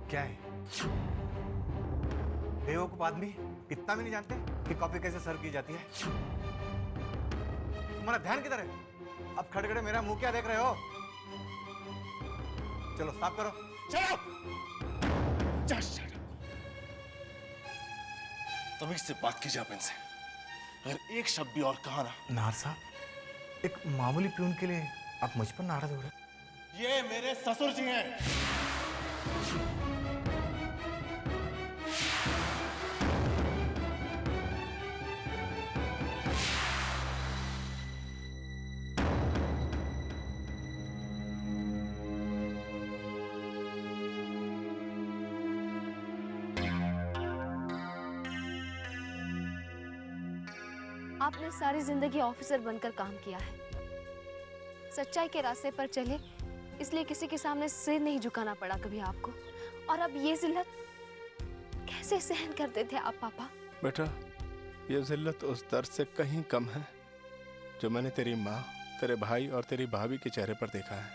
क्या है? बेवकूफ आदमी इतना भी नहीं जानते कि कॉफी कैसे सर्व की जाती है? तुम्हारा ध्यान किधर है? अब खड़े खड़े मेरा मुंह क्या देख रहे हो? चलो साफ करो। चलो तमीज से बात कीजिए आप इनसे। अगर एक शब्द भी और कहा ना। नार साहब, एक मामूली प्यून के लिए आप मुझ पर नाराज हो रहे? ये मेरे ससुर जी हैं। आपने सारी जिंदगी ऑफिसर बनकर काम किया है, सच्चाई के रास्ते पर चले, इसलिए किसी के सामने सिर नहीं झुकाना पड़ा कभी आपको। और अब ये जिल्लत कैसे सहन करते थे आप पापा? बेटा, ये जिल्लत उस दर्द से कहीं कम है जो मैंने तेरी माँ, तेरे भाई और तेरी भाभी के चेहरे पर देखा है।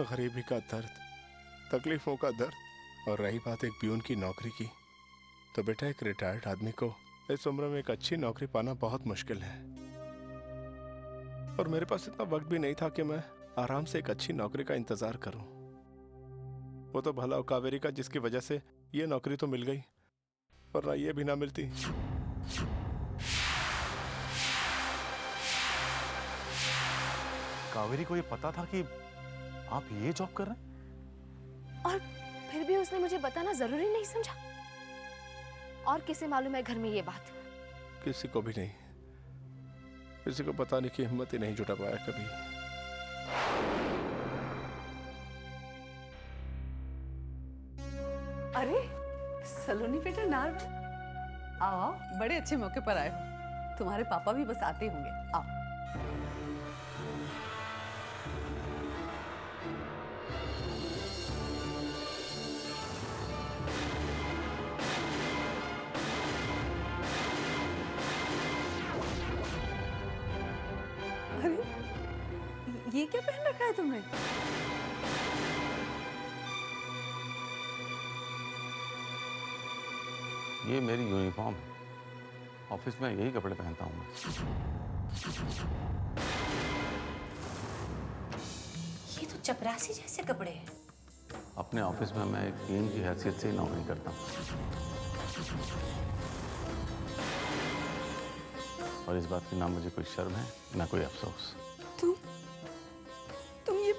गरीबी का दर्द, तकलीफों का दर्द। और रही बात एक प्यून की नौकरी की, तो बेटा एक रिटायर्ड आदमी को इस उम्र में एक अच्छी नौकरी पाना बहुत मुश्किल है। और मेरे पास इतना वक्त भी नहीं था कि मैं आराम से एक अच्छी नौकरी का इंतजार करूं। वो तो भला कावेरी का, जिसकी वजह से ये नौकरी तो मिल गई, वरना ये भी ना मिलती। कावेरी को ये पता था कि आप ये जॉब कर रहे हैं? और फिर भी उसने मुझे बताना जरूरी नहीं समझा? और किसे मालूम है घर में ये बात? किसी को भी नहीं, किसी को बताने की हिम्मत ही नहीं जुटा पाया कभी। अरे सलोनी बेटा, नार आओ आओ, बड़े अच्छे मौके पर आए हो। तुम्हारे पापा भी बस आते होंगे, आओ। अरे ये क्या पहन रखा है तुमने? ये मेरी यूनिफॉर्म है, ऑफिस में यही कपड़े पहनता हूँ मैं। ये तो चपरासी जैसे कपड़े हैं। अपने ऑफिस में मैं एक टीम की हैसियत से ही नौकरी करता हूँ, और इस बात की ना मुझे कोई शर्म है ना कोई अफसोस। तुम ये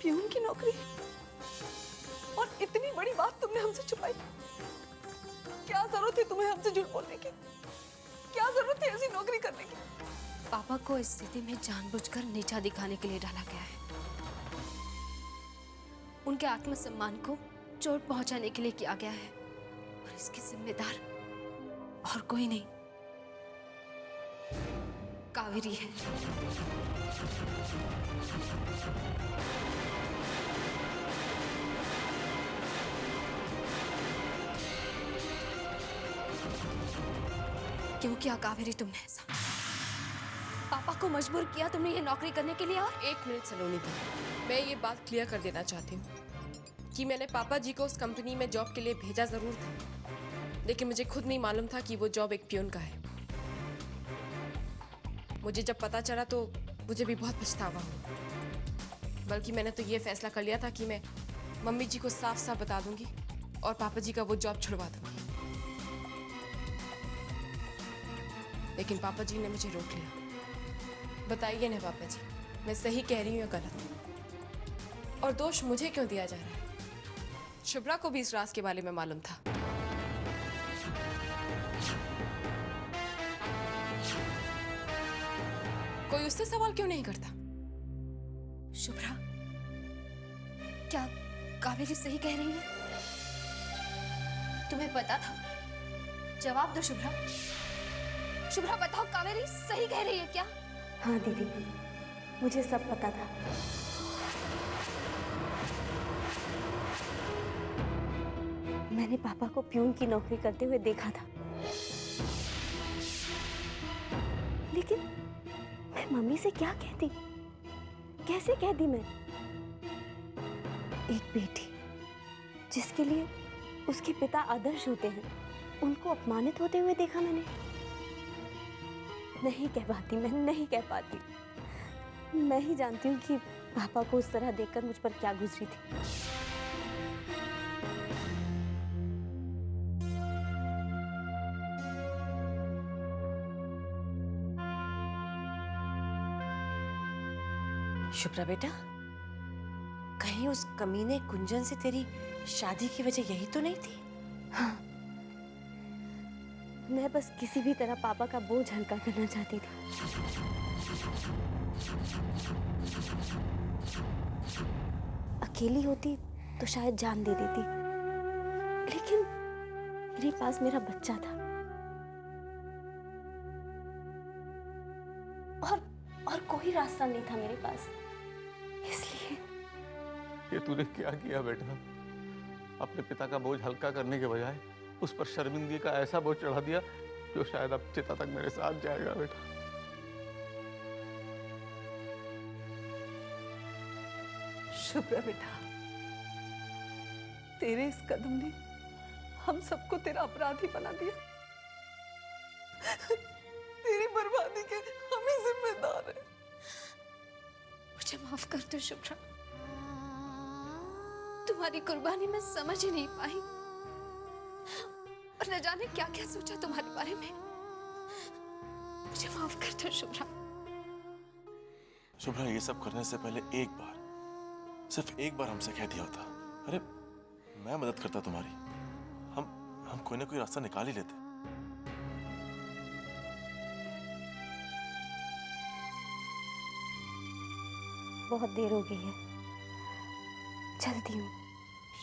प्यून की नौकरी, और इतनी बड़ी बात तुमने हमसे छुपाई? क्या जरूरत थी तुम्हें हमसे झूठ बोलने की? क्या जरूरत थी ऐसी नौकरी करने की? पापा को इस स्थिति में जानबूझकर नीचा दिखाने के लिए डाला गया है। उनके आत्मसम्मान को चोट पहुंचाने के लिए किया गया है, और इसके जिम्मेदार और कोई नहीं, कावेरी है। क्यों किया कावेरी तुमने ऐसा? पापा को मजबूर किया तुमने ये नौकरी करने के लिए? और एक मिनट सलोनी दी, मैं ये बात क्लियर कर देना चाहती हूँ कि मैंने पापा जी को उस कंपनी में जॉब के लिए भेजा जरूर था, लेकिन मुझे खुद नहीं मालूम था कि वो जॉब एक प्यून का है। मुझे जब पता चला तो मुझे भी बहुत पछतावा हुआ। बल्कि मैंने तो ये फैसला कर लिया था कि मैं मम्मी जी को साफ साफ बता दूंगी और पापा जी का वो जॉब छुड़वा दूंगी। लेकिन पापा जी ने मुझे रोक लिया। बताइए ना पापा जी, मैं सही कह रही हूँ या गलत? और दोष मुझे क्यों दिया जा रहा है? शुभ्रा को भी इस राज के बारे में मालूम था। कोई उससे सवाल क्यों नहीं करता? शुभ्रा, क्या कावेरी सही कह रही है? तुम्हें पता था? जवाब दो शुभ्रा। शुभ्रा बताओ, कावेरी सही कह रही है क्या? हाँ दीदी, मुझे सब पता था। मैंने पापा को प्यून की नौकरी करते हुए देखा था, लेकिन मैं मम्मी से क्या कहती, कैसे कहती? मैं एक बेटी जिसके लिए उसके पिता आदर्श होते हैं, उनको अपमानित होते हुए देखा मैंने। नहीं कह पाती, मैं नहीं कह पाती। मैं ही जानती हूँ कि पापा को उस तरह देखकर मुझ पर क्या गुजरी थी। शुभ्रा बेटा, कहीं उस कमीने कुंजन से तेरी शादी की वजह यही तो नहीं थी? हाँ, मैं बस किसी भी तरह पापा का बोझ हल्का करना चाहती थी। अकेली होती तो शायद जान दे देती, लेकिन मेरे पास मेरा बच्चा था। और कोई रास्ता नहीं था मेरे पास, इसलिए। ये तूने क्या किया बेटा? अपने पिता का बोझ हल्का करने के बजाय उस पर शर्मिंदगी का ऐसा बोझ चढ़ा दिया जो शायद अब चिता तक मेरे साथ जाएगा बेटा। शुभ्रा बेटा, तेरे इस कदम ने हम सबको तेरा अपराधी बना दिया। तेरी बर्बादी के हम ही जिम्मेदार हैं। मुझे माफ कर दो शुभ्रा, तुम्हारी कुर्बानी मैं समझ ही नहीं पाई और न जाने क्या क्या सोचा तुम्हारे बारे में। मुझे माफ कर दो शुभ्रा। शुभ्रा, ये सब करने से पहले एक बार, सिर्फ एक बार हमसे कह दिया होता। अरे मैं मदद करता तुम्हारी, हम कोई ना कोई रास्ता निकाल ही लेते। बहुत देर हो गई है, चलती हूँ।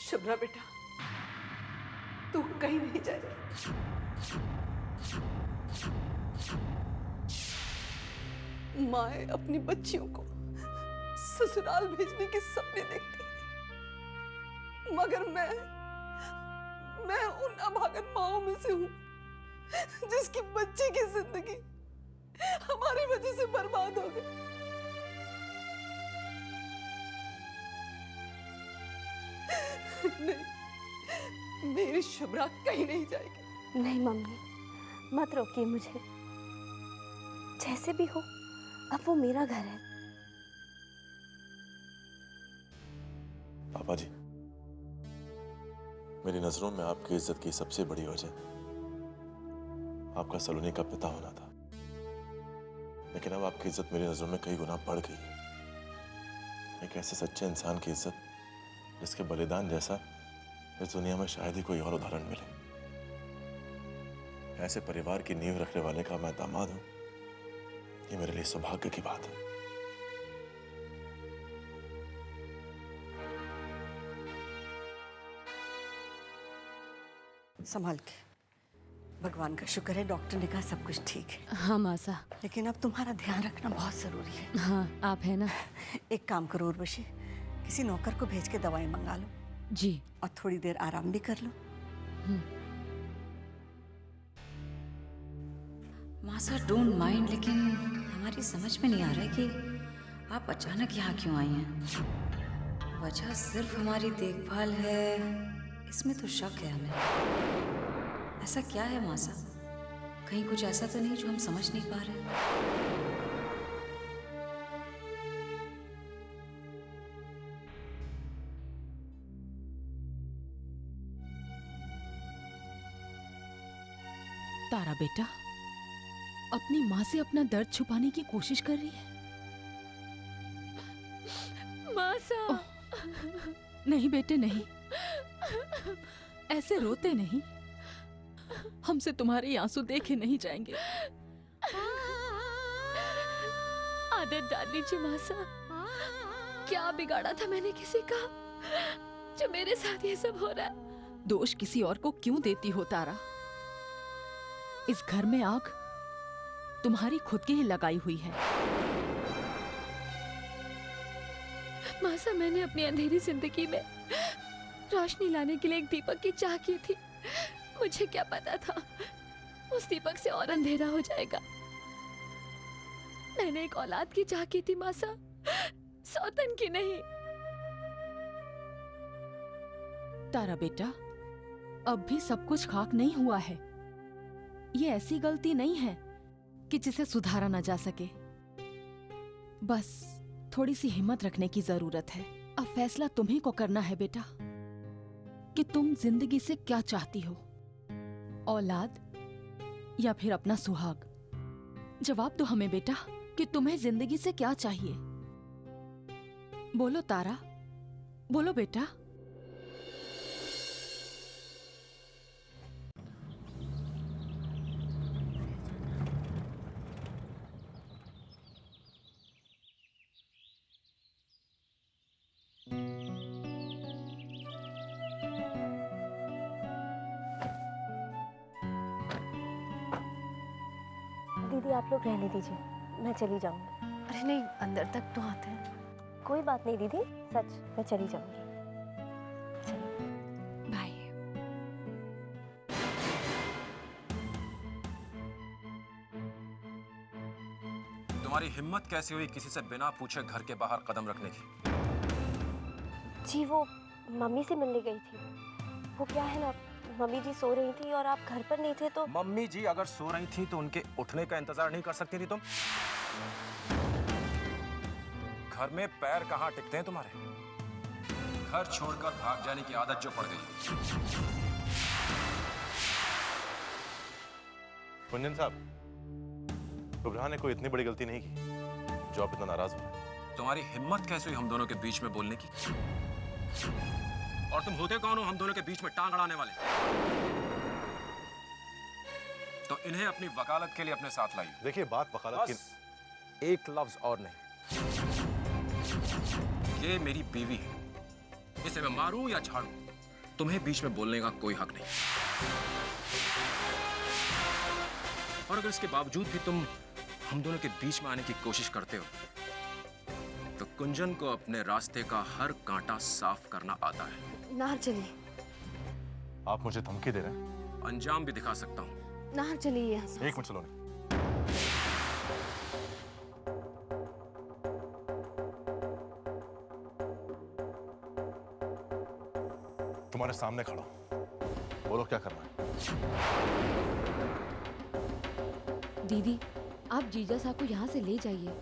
शुभ्रा बेटा, तू कहीं नहीं जाएगी। माए अपनी बच्चियों को ससुराल भेजने के सपने देखती है, मगर मैं उन अभागन माओं में से हूं जिसकी बच्ची की जिंदगी हमारी वजह से बर्बाद हो गई। नहीं, मेरी शुभ्रा कहीं नहीं जाएगी। नहीं मम्मी, मत रोकिए मुझे। जैसे भी हो, अब वो मेरा घर है। पापा जी, मेरी नजरों में आपकी इज्जत की सबसे बड़ी वजह आपका सलोनी का पिता होना था, लेकिन अब आपकी इज्जत मेरी नजरों में कई गुना बढ़ गई है। एक ऐसे सच्चे इंसान की इज्जत जिसके बलिदान जैसा इस दुनिया में शायद ही कोई और उदाहरण मिले। ऐसे परिवार की नींव रखने वाले का मैं दामाद हूं, ये मेरे लिए सौभाग्य की बात है। संभाल के। भगवान का शुक्र है डॉक्टर ने कहा सब कुछ ठीक है। हाँ मासा। लेकिन अब तुम्हारा ध्यान रखना बहुत जरूरी है। हाँ, आप है ना। एक काम करो उर्वशी, किसी नौकर को भेज के दवाई मंगा लो। जी। और थोड़ी देर आराम भी कर लो। मासा डोंट माइंड, लेकिन हमारी समझ में नहीं आ रहा है कि आप अचानक यहाँ क्यों आई हैं। वजह सिर्फ हमारी देखभाल है, इसमें तो शक है हमें। ऐसा क्या है मासा? कहीं कुछ ऐसा तो नहीं जो हम समझ नहीं पा रहे? तारा बेटा, अपनी माँ से अपना दर्द छुपाने की कोशिश कर रही है। मासा। नहीं बेटे नहीं, ऐसे रोते नहीं। हमसे तुम्हारे आंसू देखे नहीं जाएंगे। आदत डाल लीजिए मासा। क्या बिगाड़ा था मैंने किसी का जो मेरे साथ ये सब हो रहा है? दोष किसी और को क्यों देती हो तारा? इस घर में आग तुम्हारी खुद की ही लगाई हुई है। मासा, मैंने अपनी अंधेरी जिंदगी में रोशनी लाने के लिए एक दीपक की चाह की थी। मुझे क्या पता था उस दीपक से और अंधेरा हो जाएगा। मैंने एक औलाद की चाह की थी मासा, सौतन की नहीं। तारा बेटा, अब भी सब कुछ खाक नहीं हुआ है। ये ऐसी गलती नहीं है कि जिसे सुधारा न जा सके। बस थोड़ी सी हिम्मत रखने की जरूरत है। अब फैसला तुम्ही को करना है बेटा कि तुम जिंदगी से क्या चाहती हो, औलाद या फिर अपना सुहाग। जवाब दो हमें बेटा कि तुम्हें जिंदगी से क्या चाहिए। बोलो तारा, बोलो बेटा। दीदी आप लोग रहने दीजिए, मैं चली जाऊंगी। अरे नहीं, अंदर तक तो आते हैं। कोई बात नहीं दीदी, सच मैं चली जाऊंगी। बाय। तुम्हारी हिम्मत कैसी हुई किसी से बिना पूछे घर के बाहर कदम रखने की? जी वो मम्मी से मिलने गई थी। वो क्या है ना, मम्मी जी सो रही थी और आप घर पर नहीं थे तो। मम्मी जी अगर सो रही थी तो उनके उठने का इंतजार नहीं कर सकती थी तुम? घर में पैर कहाँ टिकते हैं तुम्हारे? घर छोड़कर भाग जाने की आदत जो पड़ गई। कुंजन साहब, शुभ्रा ने कोई इतनी बड़ी गलती नहीं की जो आप इतना नाराज हो। तुम्हारी हिम्मत कैसे हुई हम दोनों के बीच में बोलने की? और तुम होते कौन हो हम दोनों के बीच में टांग अड़ाने वाले? तो इन्हें अपनी वकालत के लिए अपने साथ लाई। देखिए बात वकालत की। बस एक लफ्ज और नहीं। ये मेरी बीवी है, इसे मैं मारूं या झाड़ूं, तुम्हें बीच में बोलने का कोई हक नहीं। और अगर इसके बावजूद भी तुम हम दोनों के बीच में आने की कोशिश करते हो तो कुंजन को अपने रास्ते का हर कांटा साफ करना आता है। नाहर चलिए। आप मुझे धमकी दे रहे हैं? अंजाम भी दिखा सकता हूं। नाहर चलिए यहाँ से। एक मिनट सलोनी। तुम्हारे सामने खड़ा हूं, बोलो क्या करना है? दीदी आप जीजा साहब को यहाँ से ले जाइए।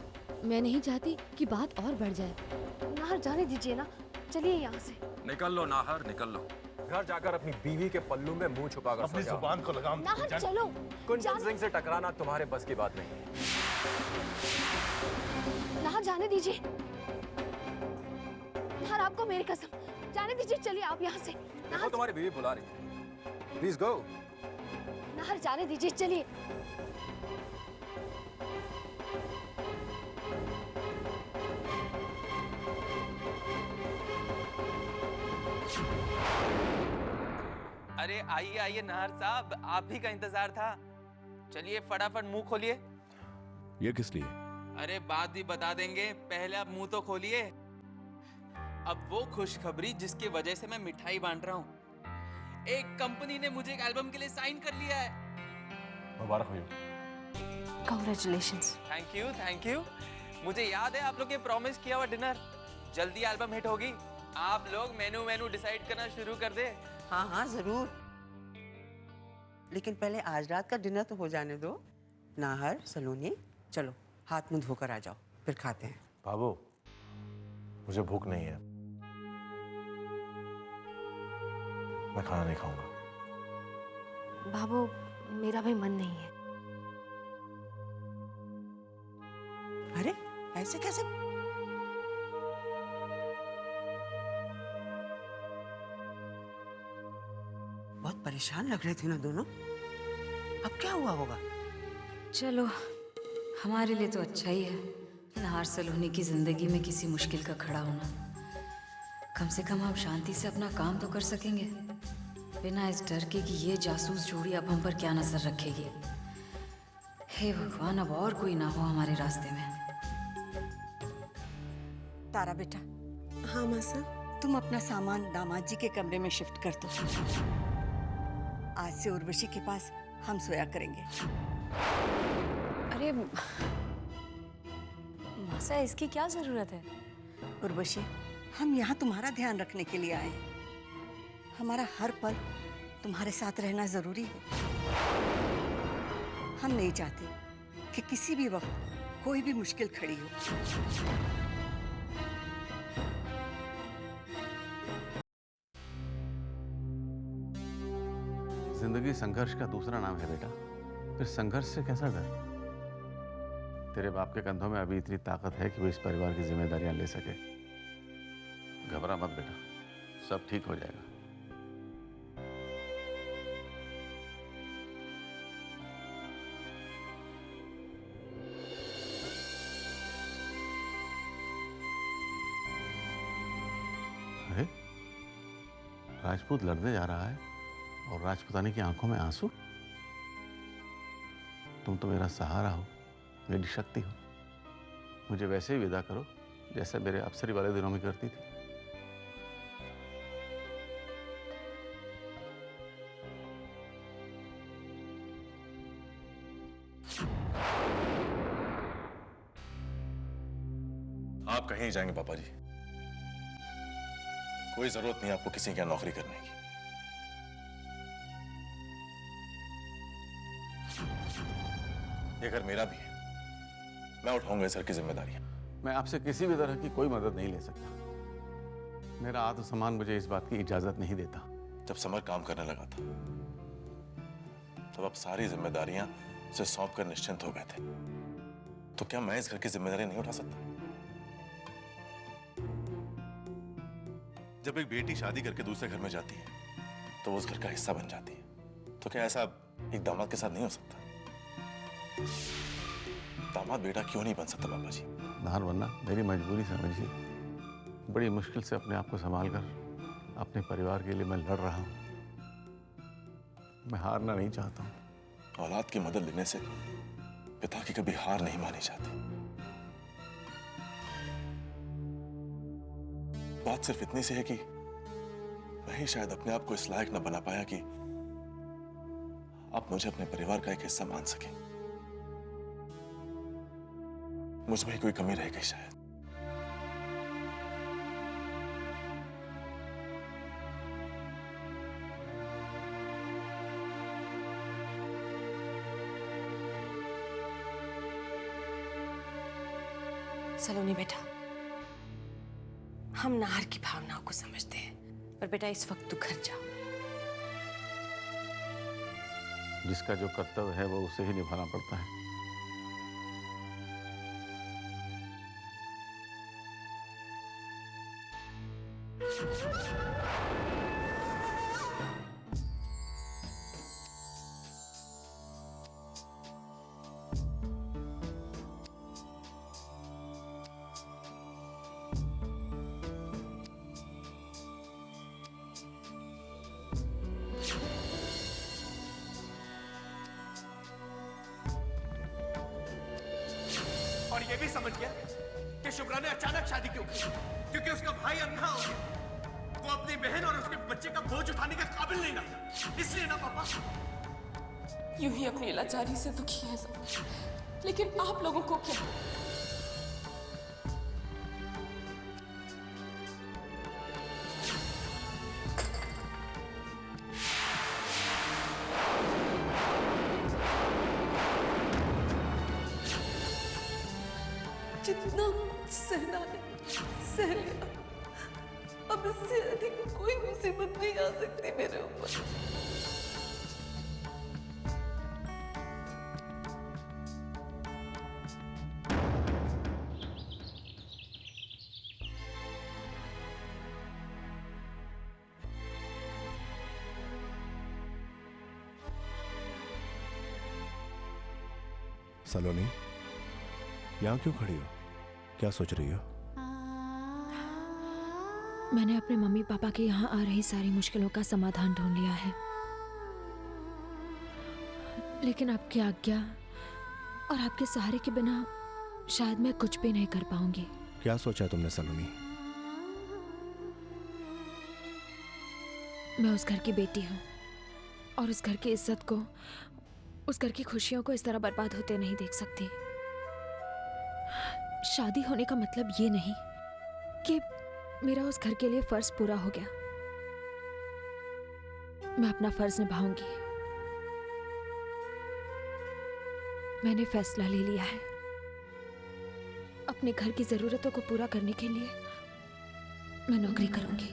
मैं नहीं चाहती कि बात और बढ़ जाए। नाहर जाने दीजिए ना, चलिए यहाँ से। निकल लो नाहर, निकल लो। घर जाकर अपनी बीवी के पल्लू में मुंह छुपाकर अपनी जुबान को लगाम। नाहर चलो। कुंजन सिंह से टकराना तुम्हारे बस की बात नहीं है। नाहर जाने दीजिए। नाहर आपको मेरी कसम, जाने दीजिए। चलिए आप यहाँ से। देखो तुम्हारी बीवी बुला रही है। Please go. नाहर जाने दीजिए, चलिए। अरे आइए आइए नाहर साहब, आप ही का इंतजार था। चलिए फटाफट मुंह खोलिए। ये किस लिए? अरे बात भी बता देंगे, पहले आप मुंह तो खोलिए। अब वो खुशखबरी जिसकी वजह से मैं मिठाई बांट रहा हूँ। एक कंपनी ने मुझे एक एल्बम के लिए साइन कर लिया है। मुबारक हो। Congratulations। Thank you. मुझे याद है आप लोग के प्रॉमिस किया हुआ डिनर। जल्दी एल्बम हिट होगी। आप लोग मेनू डिसाइड करना शुरू कर दे। हाँ हाँ जरूर, लेकिन पहले आज रात का डिनर तो हो जाने दो। नाहर, सलोनी, चलो हाथ मुंह धोकर आ जाओ, फिर खाते हैं। बाबू मुझे भूख नहीं है, मैं खाना नहीं खाऊंगा। बाबू मेरा भी मन नहीं है। अरे ऐसे कैसे? बहुत परेशान लग रहे थे ना दोनों। अब क्या हुआ होगा? चलो हमारे लिए तो अच्छा ही है नाहर सलोनी की जिंदगी में किसी मुश्किल का खड़ा होना। कम से कम हम शांति से अपना काम तो कर सकेंगे, बिना इस डर के कि ये जासूस जोड़ी अब हम पर क्या नजर रखेगी। हे भगवान, अब और कोई ना हो हमारे रास्ते में। तारा बेटा। हाँ माँ सर। तुम अपना सामान दामाद जी के कमरे में शिफ्ट कर दो। आज से उर्वशी के पास हम सोया करेंगे। अरे मासा, इसकी क्या जरूरत है? उर्वशी, हम यहाँ तुम्हारा ध्यान रखने के लिए आए हैं। हमारा हर पल तुम्हारे साथ रहना जरूरी है। हम नहीं चाहते कि किसी भी वक्त कोई भी मुश्किल खड़ी हो। जिंदगी संघर्ष का दूसरा नाम है बेटा। फिर संघर्ष से कैसा डर? तेरे बाप के कंधों में अभी इतनी ताकत है कि वो इस परिवार की जिम्मेदारियां ले सके। घबरा मत बेटा, सब ठीक हो जाएगा। अरे राजपूत लड़ने जा रहा है और राजपूतानी की आंखों में आंसू। तुम तो मेरा सहारा हो, मेरी शक्ति हो। मुझे वैसे ही विदा करो जैसे मेरे अफसरी वाले दिनों में करती थी। आप कहीं जाएंगे पापा जी, कोई जरूरत नहीं आपको किसी के यहाँ नौकरी करने की। ये घर मेरा भी है, मैं उठाऊंगा इस घर की जिम्मेदारियां। मैं आपसे किसी भी तरह की कोई मदद नहीं ले सकता। मेरा आत्मसम्मान मुझे इस बात की इजाजत नहीं देता। जब समर काम करने लगा था तब आप सारी जिम्मेदारियां उसे सौंप कर निश्चिंत हो गए थे, तो क्या मैं इस घर की जिम्मेदारी नहीं उठा सकता? जब एक बेटी शादी करके दूसरे घर में जाती है तो वो उस घर का हिस्सा बन जाती है, तो क्या ऐसा एक दामाद के साथ नहीं हो सकता? दामाद बेटा क्यों नहीं बन सकता पापा जी? नार वरना मेरी मजबूरी समझिए। बड़ी मुश्किल से अपने आप को संभाल कर अपने परिवार के लिए मैं लड़ रहा हूं। मैं हारना नहीं चाहता हूं। औलाद की मदद लेने से पिता की कभी हार नहीं मानी जाती। बात सिर्फ इतनी सी है कि मैं ही शायद अपने आप को इस लायक न बना पाया कि आप मुझे अपने परिवार का एक हिस्सा मान सके। मुझ में ही कोई कमी रह गई शायद। सलोनी बेटा, हम नाहर की भावनाओं को समझते हैं, पर बेटा इस वक्त तू घर जा। जिसका जो कर्तव्य है वो उसे ही निभाना पड़ता है। और ये भी समझ गया कि शुभ्रा ने अचानक शादी क्यों की, क्योंकि उसका भाई अंधा हो गया। वो अपनी बहन और उसके बच्चे का बोझ उठाने के काबिल नहीं रहा, इसलिए ना पापा। यूं ही अपनी लाचारी से दुखी है सब, लेकिन आप लोगों को क्या? जितना सहना है सह लिया, अब इससे अधिक कोई मुसीबत नहीं आ सकती मेरे ऊपर। सलोनी, यहाँ क्यों खड़ी हो? क्या सोच रही हो? मैंने अपने मम्मी पापा के यहाँ आ रही सारी मुश्किलों का समाधान ढूंढ लिया है, लेकिन आपकी आज्ञा और आपके सहारे के बिना शायद मैं कुछ भी नहीं कर पाऊंगी। क्या सोचा तुमने सलोनी? मैं उस घर की बेटी हूँ और उस घर की इज्जत को, उस घर की खुशियों को इस तरह बर्बाद होते नहीं देख सकती। शादी होने का मतलब ये नहीं कि मेरा उस घर के लिए फर्ज पूरा हो गया। मैं अपना फर्ज निभाऊंगी। मैंने फैसला ले लिया है। अपने घर की जरूरतों को पूरा करने के लिए मैं नौकरी करूंगी।